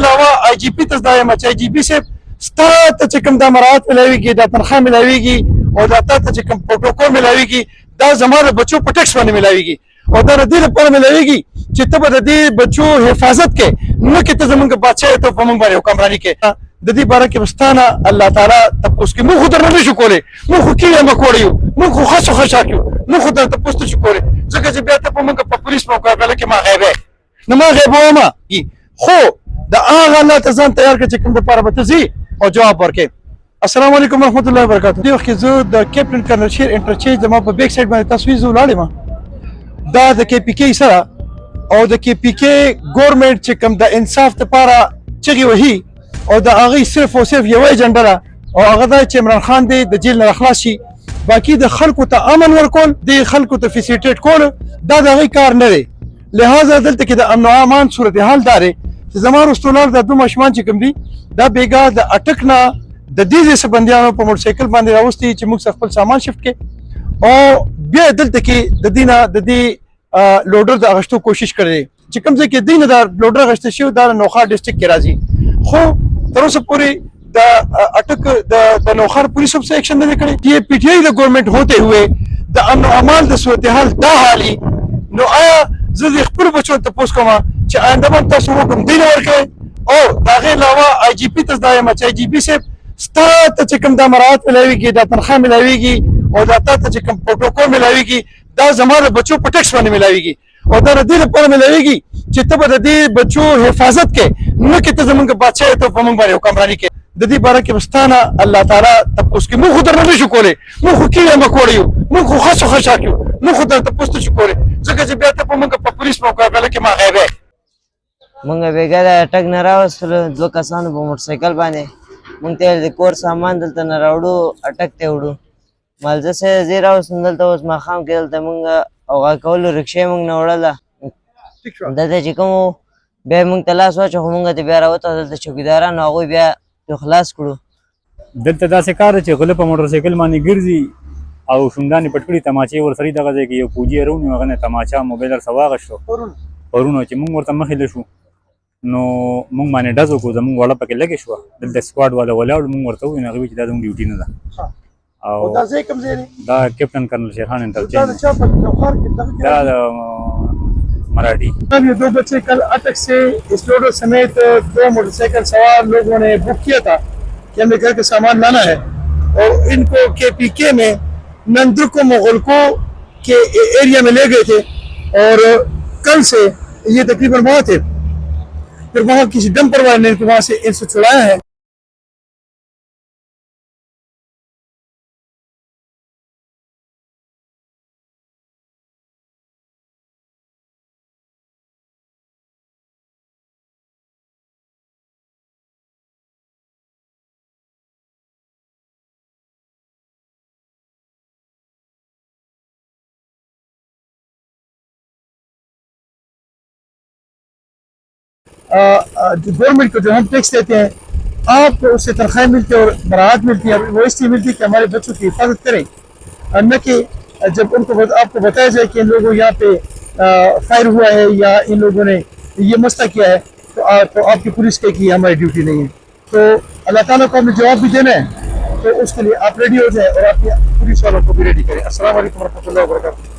علاوه آی جی پی ته دا یم چې آی جی پی صاحب ستا ته چې کوم دا مراعات ملاویږي دا تنخواه ملاویږي او دا تا ته چې کوم پروتوکول ملاویږي دا زما د بچو په ټیکس باندې ملاویږي او دا د دې لپاره ملاویږي چې ته به د دې بچو حفاظت کې نه کې ته زمونږ بادشاهي ته په موږ باندې حکمراني کې د دې باره کې بستانه الله تعالی تپوس کې موږ خو درنه نشو کولی موږ خو کیږه مکوړی یو موږ خو خاصو خشاک یو موږ خو درته تپوس نشو کولی ځکه چې بیا ته په موږ په پولیس مقابله کې ما غیبه نه ما غیبوم خو د هغه الله ته ځان تیار کړ چې کوم دپاره به ته ځي او جواب ورکړې السلام علیکم ورحمت الله وبرکاتہ دې وخت کې زه د کیپټن کرنل شیر انټرچینج زما په بیک سایډ باندې تصویر زه ولاړ یم دا د کې پی کې سره او د کې پی کې ګورنمنت چې کوم د انصاف لپاره چغې وهي او د هغې صرف او صرف یوه ایجنډه ده او هغه دا چې عمران خان دی د جیل نه خلاص شي باقي د خلکو ته امن ورکول د خلکو ته فیسیلیټیټ کول دا د هغې کار نه دی لہذا دلته کې د امن او امان صورتحال دا دی چې زما رستولار د دوه ماشومان چې کوم دي دا بیګا د اټک نه د دې ځای بندیانو په موټرسایکل باندې راوستي چې موږ خپل سامان شفټ کړي او بیا دلته کې د دې نه د دې لوډر د اغشتو کوشش کړی چې کوم ځای کې دې نه د لوډر اغشته شوی دا نوخار ډسټرکټ کې راځي خو تر اوسه پورې د اټک د نوخار پولیس هم څه ایکشن نه دی کړی یہ پی ٹی آئی د ګورنمنټ ہوتے ہوئے د امن او امان د صورتحال دا حالي نو آیا زه د خپلو بچو تپوس کوم چې آینده به تاسو حکم دی نه ورکوئ او د هغې علاوه آی جي پي ته دا یم چې آی جي پي صاحب ستا ته چې کوم دا مراعات ملاویږي دا تنخواه ملاویږي او دا تا ته چې کوم پروتوکول ملاویږي دا زما د بچو په ټیکس باندې ملاویږي او دا د دې لپاره ملاویږي چې ته به د دې بچو حفاظت کې نه کې ته زمونږ بادشاهي ته په موږ باندې حکمراني کې د دې باره کې بستانه الله تعالی تپوس کې موږ خو درنه نشو کولی موږ خو کیږه مکوړی یو موږ خو خاصو خشاک یو موږ خو درته تپوس نشو کولی ځکه چې بیا ته په موږ په پولیس مقابله کې ما غیبه مونږ بیګا د اټک نه راوستلو دوه کسانو په موټرسایکل باندې مونږ ته د کور سامان دلته نه راوړو اټک ته وړو مالزه سه زه راوستم دلته اوس ماښام کې دلته مونږ هغه کولو رکشې مونږ نه وړله دلته چې کوم بیا مونږ ته لاس واچو خو مونږ ته بیا راوته دلته چوکیدارانو هغوی بیا تو خلاص کړو دلته داسې کار دی چې غله په موټرسایکل باندې ګرځي او شونډانې پټ کړي تماچې ورسري دغه ځای کې یو پوجي روڼي هغه نه تماچا موبایل ورڅه واغشتو پرون چې مونږ ورته مخې له شو نو مونږ باندې ډز وکړو زمونږ وړه پکې لګې شوه دلته سکواډ والا ولاړو مونږ ورته وویل هغې وایي چې دا زموږ ډیوټي نه ده او دا کیپټن کرنل شیرخان انټرچینج دا د मराठी ये दो बच्चे कल अटक से इस लोडो समेत दो मोटरसाइकिल सवार लोगों ने बुक किया था कि हमें घर के सामान लाना है और इनको KPK में नंदुर्को मुगलको के एरिया में ले गए थे और कल से ये तकरीबन वहाँ थे फिर वहाँ किसी डंपर वाले ने वहाँ से इनसे छुड़ाया है गवर्नमेंट को जो हम टैक्स देते हैं आपको उससे तनख्वाह मिलती है और बरात मिलती है वो इसलिए मिलती है कि हमारे बच्चों की हिफाजत करें न कि जब उनको आपको बताया जाए कि इन लोगों यहाँ पे फायर हुआ है या इन लोगों ने ये मसला किया है तो आपकी पुलिस कहे कि हमारी ड्यूटी नहीं है तो अल्लाह ताला को हमें जवाब भी देना है तो उसके लिए आप रेडी हो जाए और आपके पुलिस वालों को भी रेडी करें अस्सलाम वालेकुम रहमतुल्लाहि व बरकातहू।